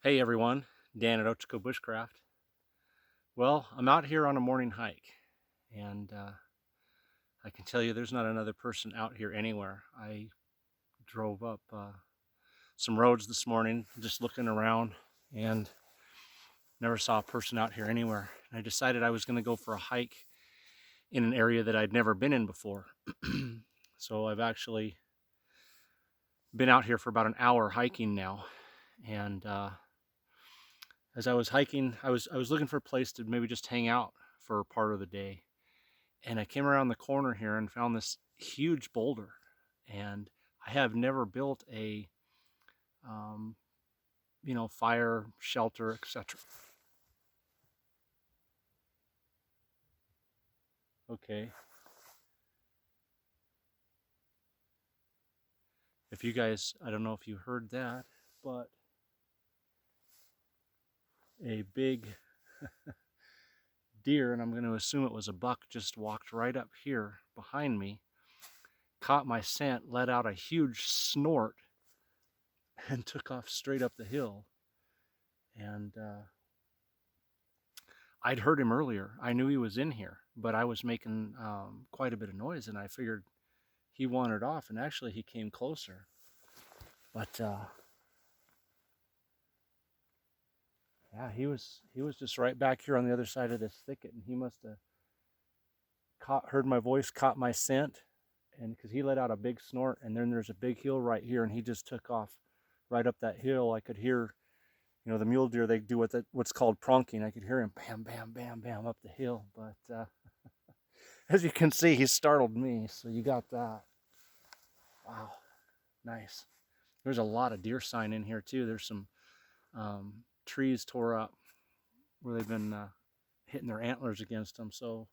Hey everyone, Dan at Ochiko Bushcraft. Well, I'm out here on a morning hike, and I can tell you there's not another person out here anywhere. I drove up some roads this morning just looking around and never saw a person out here anywhere. And I decided I was going to go for a hike in an area that I'd never been in before. So I've actually been out here for about an hour hiking now, and as I was hiking, I was looking for a place to maybe just hang out for part of the day. And I came around the corner here and found this huge boulder. And I have never built a, um, fire shelter, etc. Okay, if you guys, I don't know if you heard that, but a big deer, and I'm going to assume it was a buck, just walked right up here behind me, caught my scent, let out a huge snort, and took off straight up the hill. And I'd heard him earlier. I knew he was in here, but I was making quite a bit of noise, and I figured he wandered off. And actually, he came closer. But yeah, he was just right back here on the other side of this thicket, and he must have heard my voice, caught my scent, and because he let out a big snort, and then there's a big hill right here, and he just took off right up that hill. I could hear, the mule deer, they do what's called pronking. I could hear him bam, bam, bam, bam up the hill, but as you can see, he startled me. So you got that. Wow, nice. There's a lot of deer sign in here too. There's some trees tore up where they've been hitting their antlers against them. So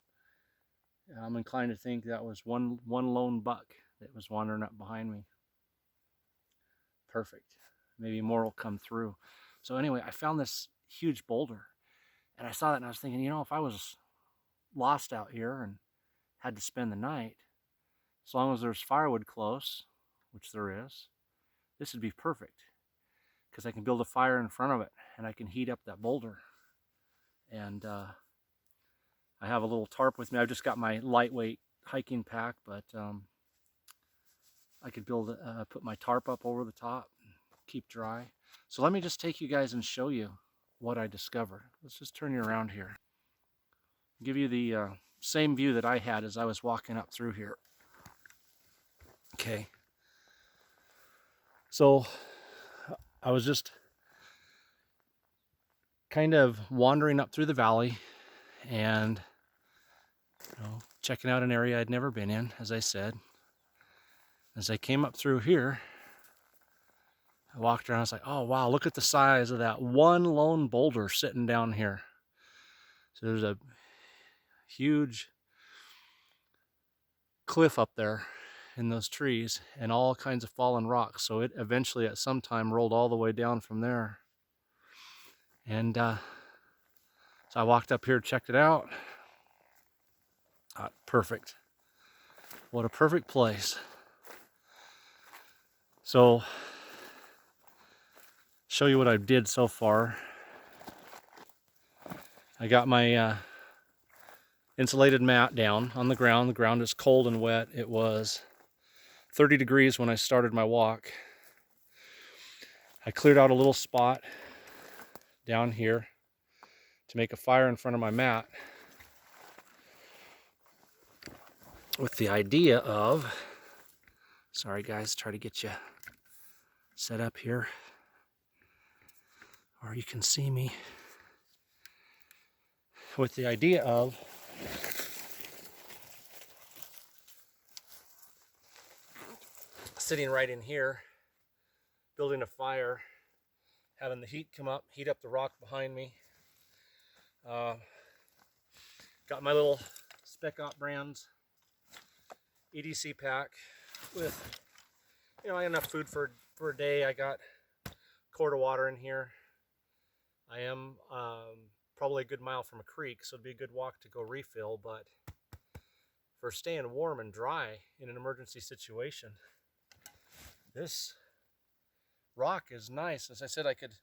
I'm inclined to think that was one lone buck that was wandering up behind me. Perfect. Maybe more will come through. So anyway, I found this huge boulder, and I saw that, and I was thinking, if I was lost out here and had to spend the night, as long as there's firewood close, which there is, this would be perfect because I can build a fire in front of it and I can heat up that boulder. And I have a little tarp with me. I've just got my lightweight hiking pack, but I could put my tarp up over the top, and keep dry. So let me just take you guys and show you what I discovered. Let's just turn you around here. Give you the same view that I had as I was walking up through here. Okay. So I was just kind of wandering up through the valley and checking out an area I'd never been in, as I said. As I came up through here, I walked around, I was like, oh wow, look at the size of that one lone boulder sitting down here. So there's a huge cliff up there in those trees and all kinds of fallen rocks. So it eventually at some time rolled all the way down from there. And so I walked up here, checked it out. Perfect. What a perfect place. So, show you what I did so far. I got my insulated mat down on the ground. The ground is cold and wet. It was 30 degrees when I started my walk. I cleared out a little spot down here to make a fire in front of my mat with the idea of, sorry guys, try to get you set up here or you can see me, with the idea of sitting right in here, building a fire, having the heat come up, heat up the rock behind me. Got my little Spec Op Brands EDC pack with, I got enough food for a day. I got a quart of water in here. I am probably a good mile from a creek, so it'd be a good walk to go refill, but for staying warm and dry in an emergency situation, this rock is nice. As I said, I could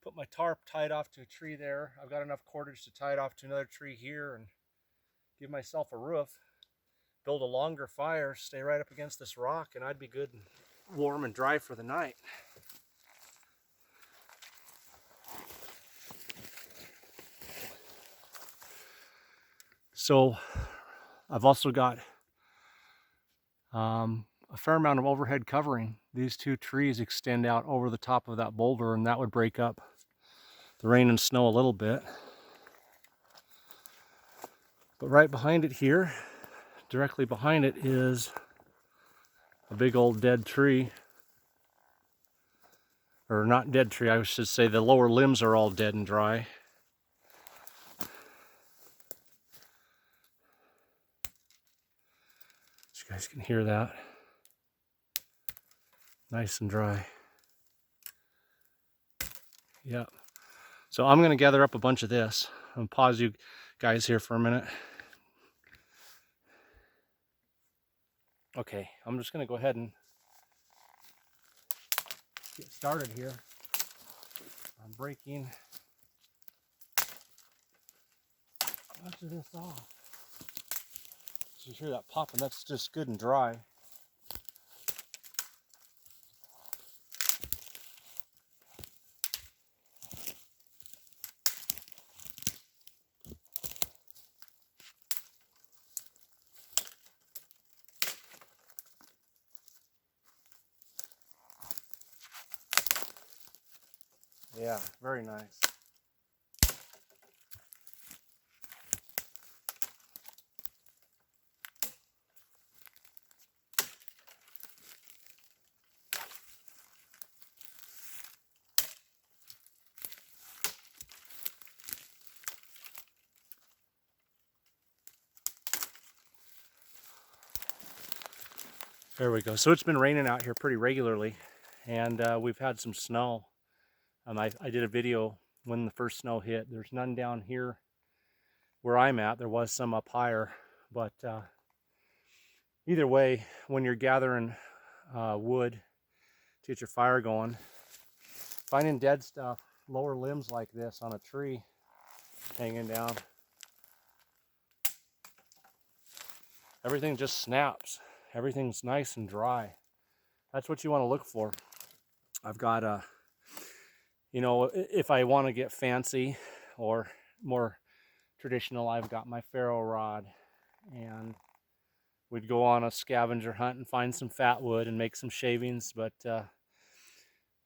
put my tarp tied off to a tree there. I've got enough cordage to tie it off to another tree here and give myself a roof, build a longer fire, stay right up against this rock, and I'd be good and warm and dry for the night. So I've also got a fair amount of overhead covering. These two trees extend out over the top of that boulder, and that would break up the rain and snow a little bit. But right behind it here, directly behind it, is a big old dead tree. Or not dead tree, I should say the lower limbs are all dead and dry. So you guys can hear that. Nice and dry. Yep. So I'm gonna gather up a bunch of this. I'm gonna pause you guys here for a minute. Okay, I'm just gonna go ahead and get started here. I'm breaking a bunch of this off. So you hear that popping, that's just good and dry. Yeah, very nice. There we go. So it's been raining out here pretty regularly, and we've had some snow. I did a video when the first snow hit. There's none down here where I'm at. There was some up higher, but either way, when you're gathering wood to get your fire going, finding dead stuff, lower limbs like this on a tree hanging down, everything just snaps. Everything's nice and dry. That's what you want to look for. I've got a, you know, if I want to get fancy or more traditional, I've got my ferro rod, and we'd go on a scavenger hunt and find some fat wood and make some shavings. But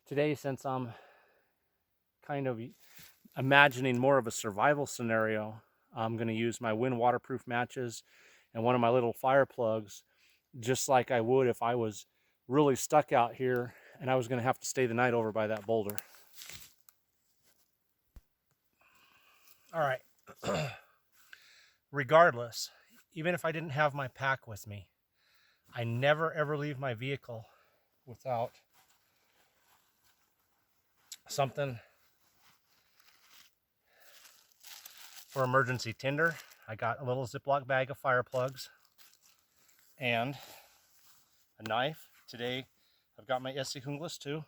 today, since I'm kind of imagining more of a survival scenario, I'm going to use my wind waterproof matches and one of my little fire plugs, just like I would if I was really stuck out here and I was going to have to stay the night over by that boulder. All right. Regardless, even if I didn't have my pack with me, I never ever leave my vehicle without something for emergency tinder. I got a little Ziploc bag of fire plugs and a knife. Today I've got my Essigunglas too.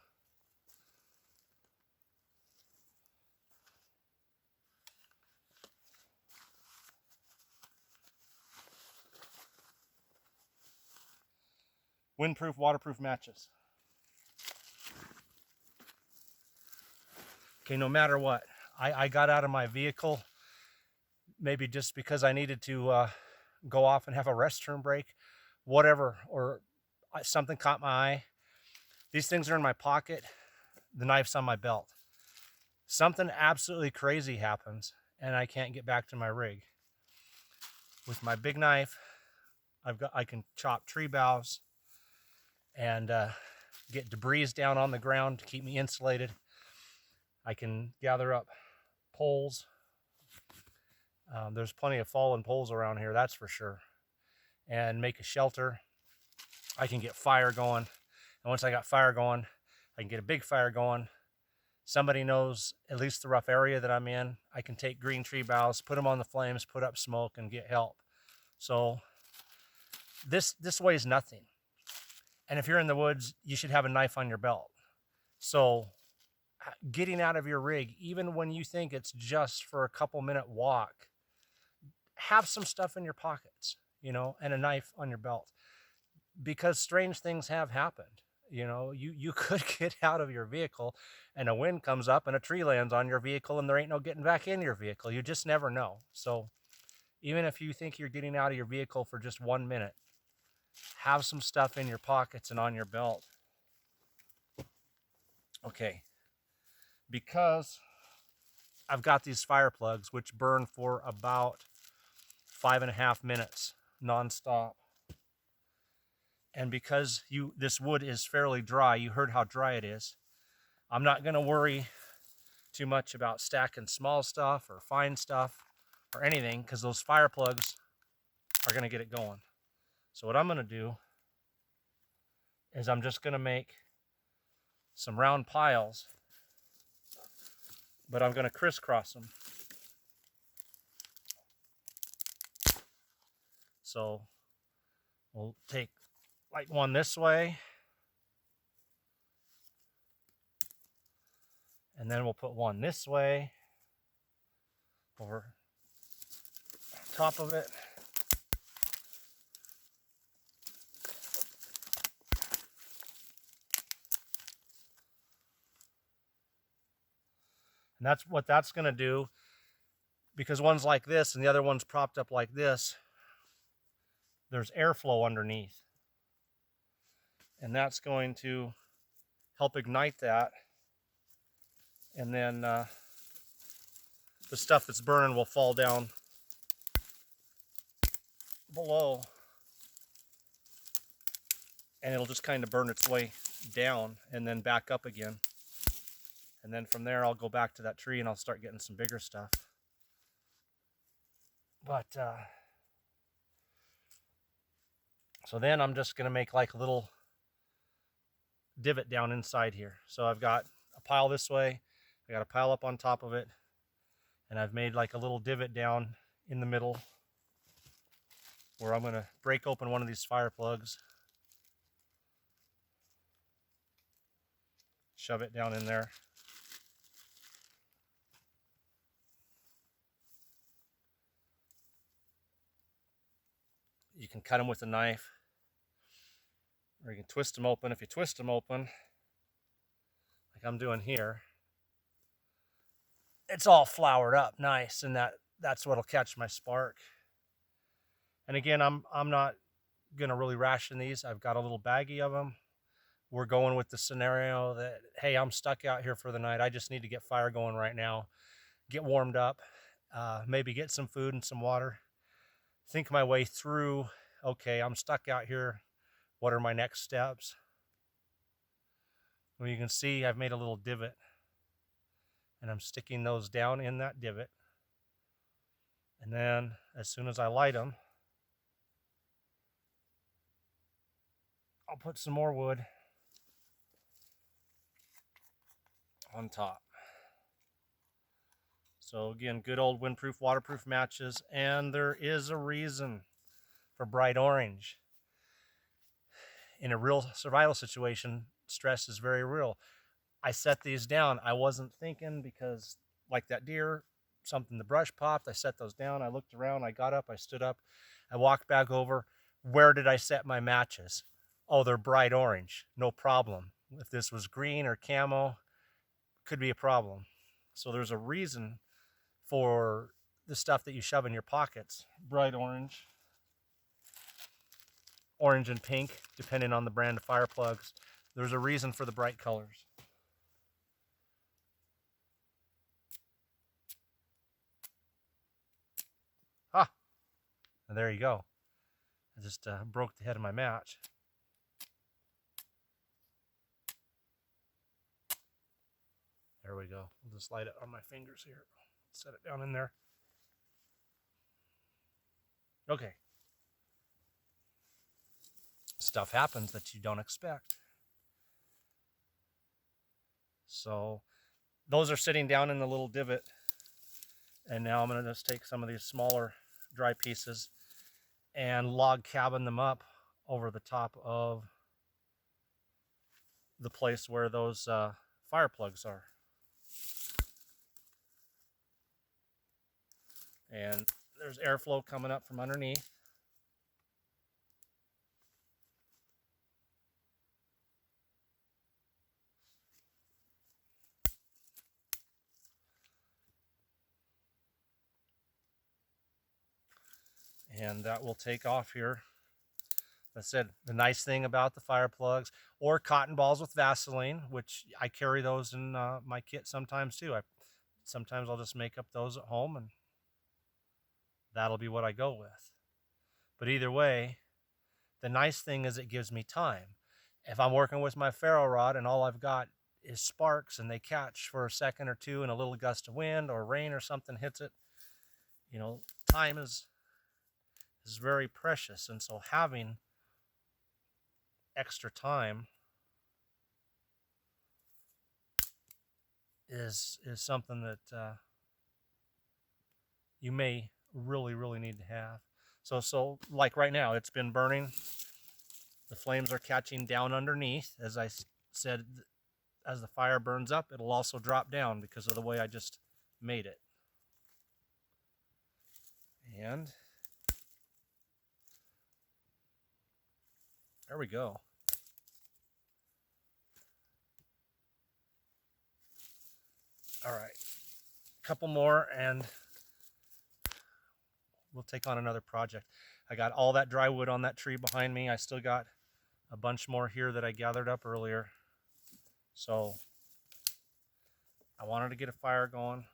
Windproof, waterproof matches. Okay, no matter what, I got out of my vehicle maybe just because I needed to go off and have a restroom break, whatever, or something caught my eye. These things are in my pocket. The knife's on my belt. Something absolutely crazy happens and I can't get back to my rig. With my big knife, I can chop tree boughs and get debris down on the ground to keep me insulated. I can gather up poles. There's plenty of fallen poles around here, that's for sure. And make a shelter. I can get fire going. And once I got fire going, I can get a big fire going. Somebody knows at least the rough area that I'm in. I can take green tree boughs, put them on the flames, put up smoke, and get help. So this weighs nothing. And if you're in the woods, you should have a knife on your belt. So getting out of your rig, even when you think it's just for a couple-minute walk, have some stuff in your pockets, and a knife on your belt, because strange things have happened. You could get out of your vehicle and a wind comes up and a tree lands on your vehicle and there ain't no getting back in your vehicle. You just never know. So even if you think you're getting out of your vehicle for just 1 minute, have some stuff in your pockets and on your belt. Okay, because I've got these fire plugs which burn for about 5.5 minutes nonstop. And because this wood is fairly dry, you heard how dry it is, I'm not going to worry too much about stacking small stuff or fine stuff or anything, because those fire plugs are going to get it going. So what I'm going to do is I'm just going to make some round piles, but I'm going to crisscross them. So we'll take like one this way, and then we'll put one this way over top of it. And that's what that's going to do, because one's like this and the other one's propped up like this. There's airflow underneath, and that's going to help ignite that. And then the stuff that's burning will fall down below, and it'll just kind of burn its way down and then back up again. And then from there, I'll go back to that tree and I'll start getting some bigger stuff. But so then I'm just going to make like a little divot down inside here. So I've got a pile this way, I got a pile up on top of it, and I've made like a little divot down in the middle where I'm going to break open one of these fire plugs, shove it down in there. You can cut them with a knife, or you can twist them open. If you twist them open, like I'm doing here, it's all floured up nice, and that's what'll catch my spark. And again, I'm not gonna really ration these. I've got a little baggie of them. We're going with the scenario that, hey, I'm stuck out here for the night. I just need to get fire going right now, get warmed up, maybe get some food and some water, think my way through, okay, I'm stuck out here. What are my next steps? Well, you can see I've made a little divot, and I'm sticking those down in that divot. And then as soon as I light them, I'll put some more wood on top. So again, good old windproof, waterproof matches, and there is a reason for bright orange. In a real survival situation, stress is very real. I set these down. I wasn't thinking, because like that deer, the brush popped. I set those down. I looked around. I got up. I stood up. I walked back over. Where did I set my matches? Oh, they're bright orange. No problem. If this was green or camo, could be a problem. So there's a reason for the stuff that you shove in your pockets. Bright orange. Orange and pink, depending on the brand of fire plugs. There's a reason for the bright colors. And there you go. I just broke the head of my match. There we go. We'll just light it on my fingers here. Set it down in there. Okay. Stuff happens that you don't expect. So those are sitting down in the little divot. And now I'm going to just take some of these smaller dry pieces and log cabin them up over the top of the place where those fire plugs are. And there's airflow coming up from underneath. And that will take off here. I said the nice thing about the fire plugs, or cotton balls with Vaseline, which I carry those in my kit sometimes too. Sometimes I'll just make up those at home and that'll be what I go with. But either way, the nice thing is it gives me time. If I'm working with my ferro rod and all I've got is sparks and they catch for a second or two and a little gust of wind or rain or something hits it, you know, time is very precious. And so having extra time is something that you may really need to have. So like right now, it's been burning. The flames are catching down underneath. As I said, as the fire burns up, it'll also drop down because of the way I just made it. And there we go. All right, a couple more and we'll take on another project. I got all that dry wood on that tree behind me. I still got a bunch more here that I gathered up earlier. So I wanted to get a fire going.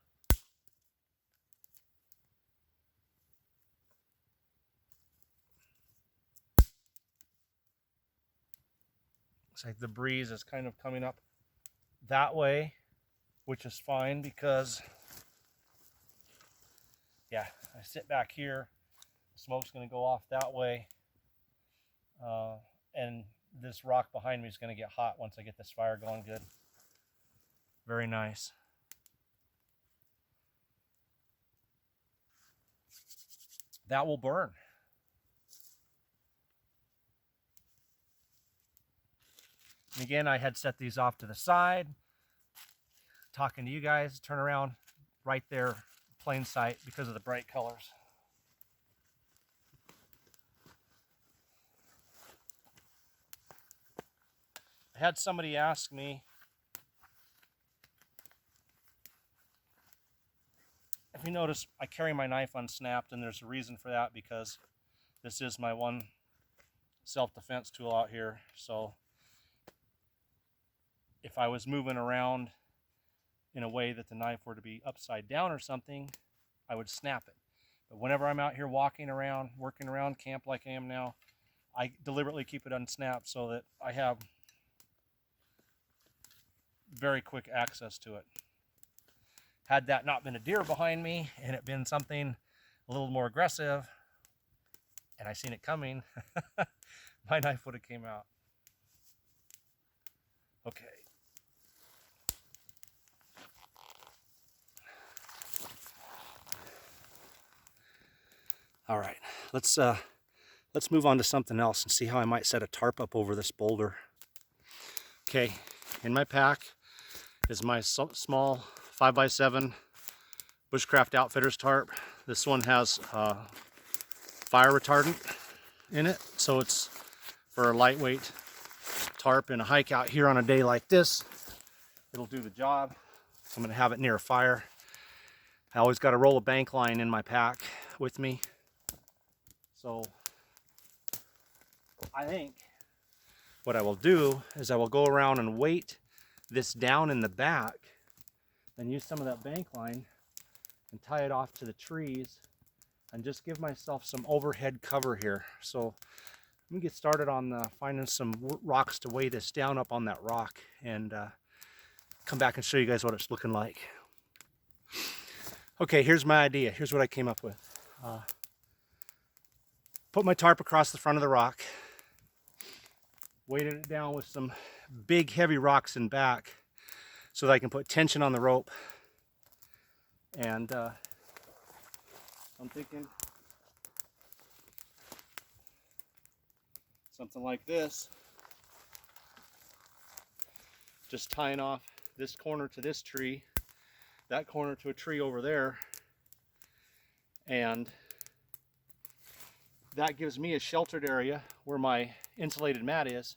Looks like the breeze is kind of coming up that way, which is fine because, yeah, I sit back here, smoke's going to go off that way, and this rock behind me is going to get hot once I get this fire going good. Very nice. That will burn. And again, I had set these off to the side, talking to you guys, turn around right there, plain sight because of the bright colors. I had somebody ask me if you notice I carry my knife unsnapped, and there's a reason for that because this is my one self-defense tool out here. So if I was moving around in a way that the knife were to be upside down or something, I would snap it. But whenever I'm out here walking around, working around camp like I am now, I deliberately keep it unsnapped so that I have very quick access to it. Had that not been a deer behind me and it been something a little more aggressive and I seen it coming, my knife would have came out. Okay. All right, let's move on to something else and see how I might set a tarp up over this boulder. Okay, in my pack is my small 5x7 Bushcraft Outfitters tarp. This one has fire retardant in it, so it's for a lightweight tarp in a hike out here on a day like this. It'll do the job. So I'm going to have it near a fire. I always got a roll of bank line in my pack with me. So I think what I will do is I will go around and weight this down in the back and use some of that bank line and tie it off to the trees and just give myself some overhead cover here. So let me get started on finding some rocks to weigh this down up on that rock and come back and show you guys what it's looking like. Okay, here's my idea. Here's what I came up with. Put my tarp across the front of the rock, weighted it down with some big heavy rocks in back so that I can put tension on the rope. And I'm thinking something like this, just tying off this corner to this tree, that corner to a tree over there, And that gives me a sheltered area where my insulated mat is,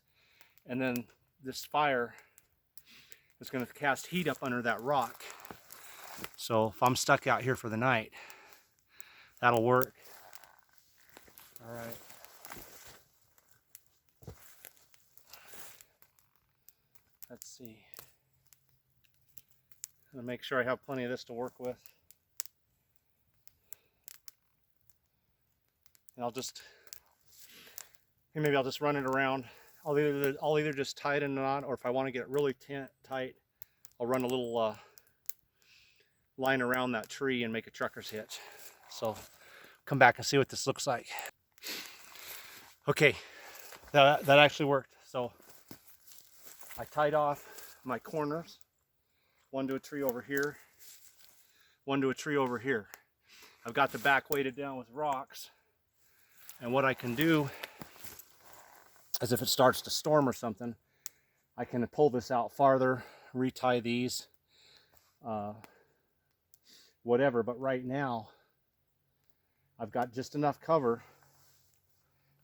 and then this fire is going to cast heat up under that rock. So if I'm stuck out here for the night, that'll work. All right. Let's see. I'm gonna make sure I have plenty of this to work with. And maybe I'll just run it around. I'll either just tie it in a knot, or if I want to get it really tight, I'll run a little line around that tree and make a trucker's hitch. So come back and see what this looks like. Okay, that actually worked. So I tied off my corners, one to a tree over here, one to a tree over here. I've got the back weighted down with rocks, and what I can do is if it starts to storm or something, I can pull this out farther, retie these, whatever. But right now, I've got just enough cover.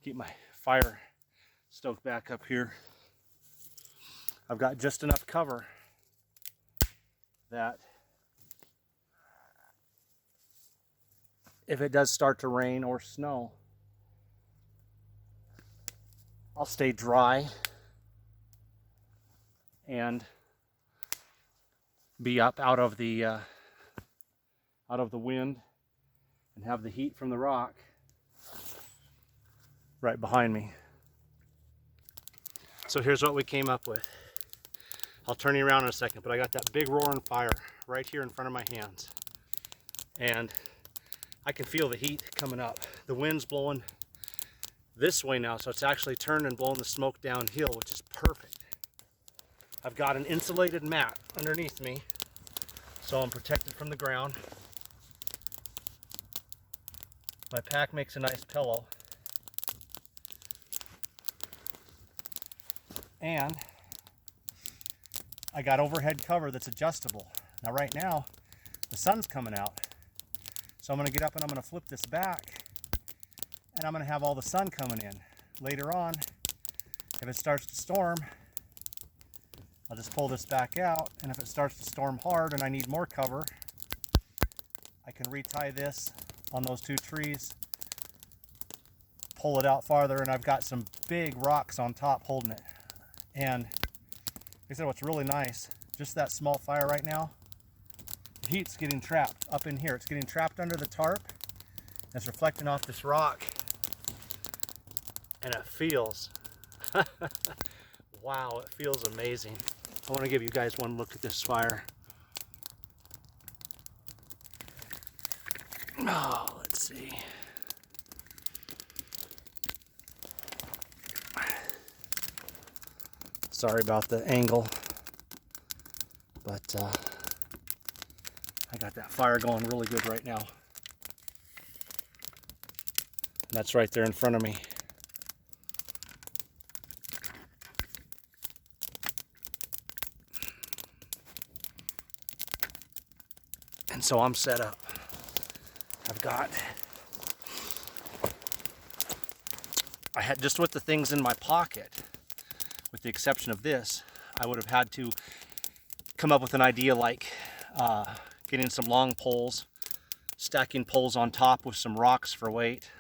Keep my fire stoked back up here. I've got just enough cover that if it does start to rain or snow, I'll stay dry and be up out of the wind and have the heat from the rock right behind me. So here's what we came up with. I'll turn you around in a second, but I got that big roaring fire right here in front of my hands. And I can feel the heat coming up. The wind's blowing this way now, so it's actually turned and blowing the smoke downhill, which is perfect. I've got an insulated mat underneath me, so I'm protected from the ground. My pack makes a nice pillow. And I got overhead cover that's adjustable. Now right now, the sun's coming out. So I'm gonna get up and I'm gonna flip this back, and I'm gonna have all the sun coming in. Later on, if it starts to storm, I'll just pull this back out, and if it starts to storm hard and I need more cover, I can retie this on those two trees, pull it out farther, and I've got some big rocks on top holding it. And like I said, what's really nice, just that small fire right now, the heat's getting trapped up in here. It's getting trapped under the tarp, and it's reflecting off this rock, and it feels, wow, it feels amazing. I want to give you guys one look at this fire. Oh, let's see. Sorry about the angle, but I got that fire going really good right now. That's right there in front of me. And so I'm set up. I had just with the things in my pocket, with the exception of this, I would have had to come up with an idea like getting some long poles, stacking poles on top with some rocks for weight,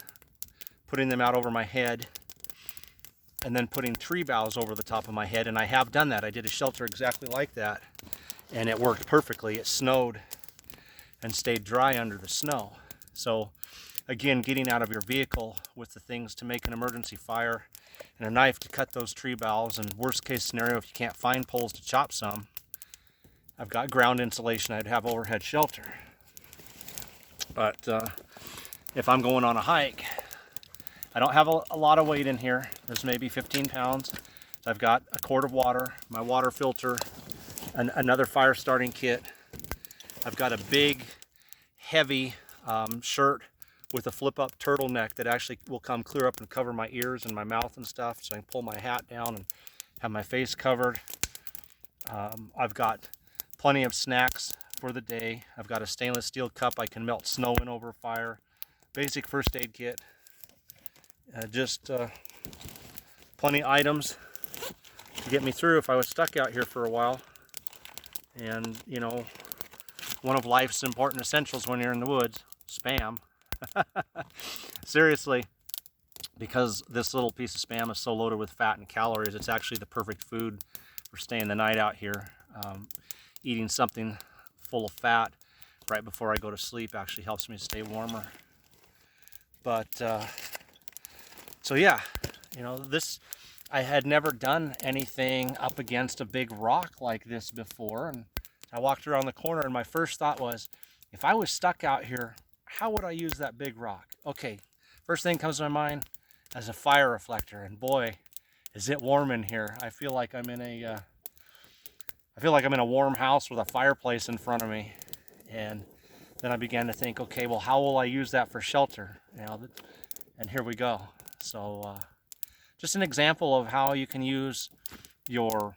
putting them out over my head, and then putting tree boughs over the top of my head. And I have done that. I did a shelter exactly like that, and it worked perfectly. It snowed and stayed dry under the snow. So again, getting out of your vehicle with the things to make an emergency fire, and a knife to cut those tree boughs, and worst case scenario, if you can't find poles to chop some, I've got ground insulation. I'd have overhead shelter. But if I'm going on a hike, I don't have a lot of weight in here. There's maybe 15 pounds. So I've got a quart of water, my water filter, another fire starting kit. I've got a big, heavy shirt with a flip-up turtleneck that actually will come clear up and cover my ears and my mouth and stuff, so I can pull my hat down and have my face covered. I've got plenty of snacks for the day. I've got a stainless steel cup I can melt snow in over fire. basic first aid kit. Just plenty of items to get me through if I was stuck out here for a while. And, you know, one of life's important essentials when you're in the woods, Spam. Seriously, because this little piece of Spam is so loaded with fat and calories, it's actually the perfect food for staying the night out here. Eating something full of fat right before I go to sleep actually helps me stay warmer. But, so yeah, you know, I had never done anything up against a big rock like this before, and I walked around the corner and my first thought was, if I was stuck out here, how would I use that big rock? Okay, first thing comes to my mind as a fire reflector, and boy, is it warm in here. I feel like I'm in a warm house with a fireplace in front of me. And then I began to think, okay, well, how will I use that for shelter? You know, and here we go. So just an example of how you can use your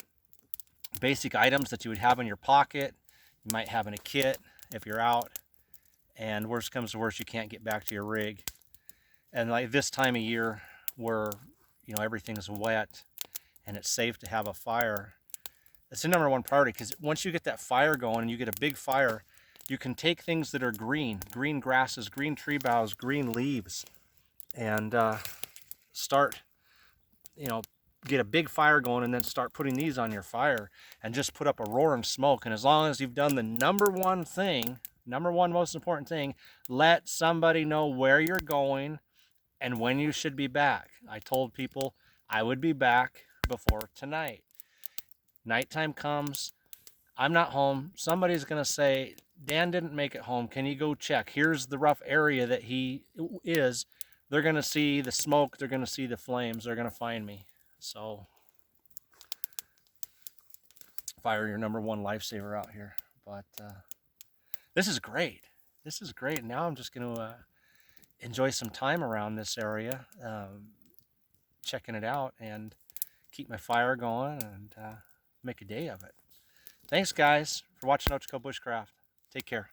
basic items that you would have in your pocket, you might have in a kit if you're out, and worst comes to worst, you can't get back to your rig. And like this time of year where, you know, everything's wet and it's safe to have a fire, it's the number one priority, because once you get that fire going and you get a big fire, you can take things that are green grasses, green tree boughs, green leaves, and start, you know, get a big fire going and then start putting these on your fire and just put up a roaring smoke. And as long as you've done the number one most important thing, let somebody know where you're going and when you should be back. I told people I would be back before tonight. Nighttime comes, I'm not home, somebody's gonna say, Dan didn't make it home, can you go check? Here's the rough area that he is. They're gonna see the smoke, they're gonna see the flames, they're gonna find me. So fire, your number one lifesaver out here. But this is great. This is great. Now I'm just gonna enjoy some time around this area, checking it out and keep my fire going and make a day of it. Thanks guys for watching Untitled Bushcraft. Take care.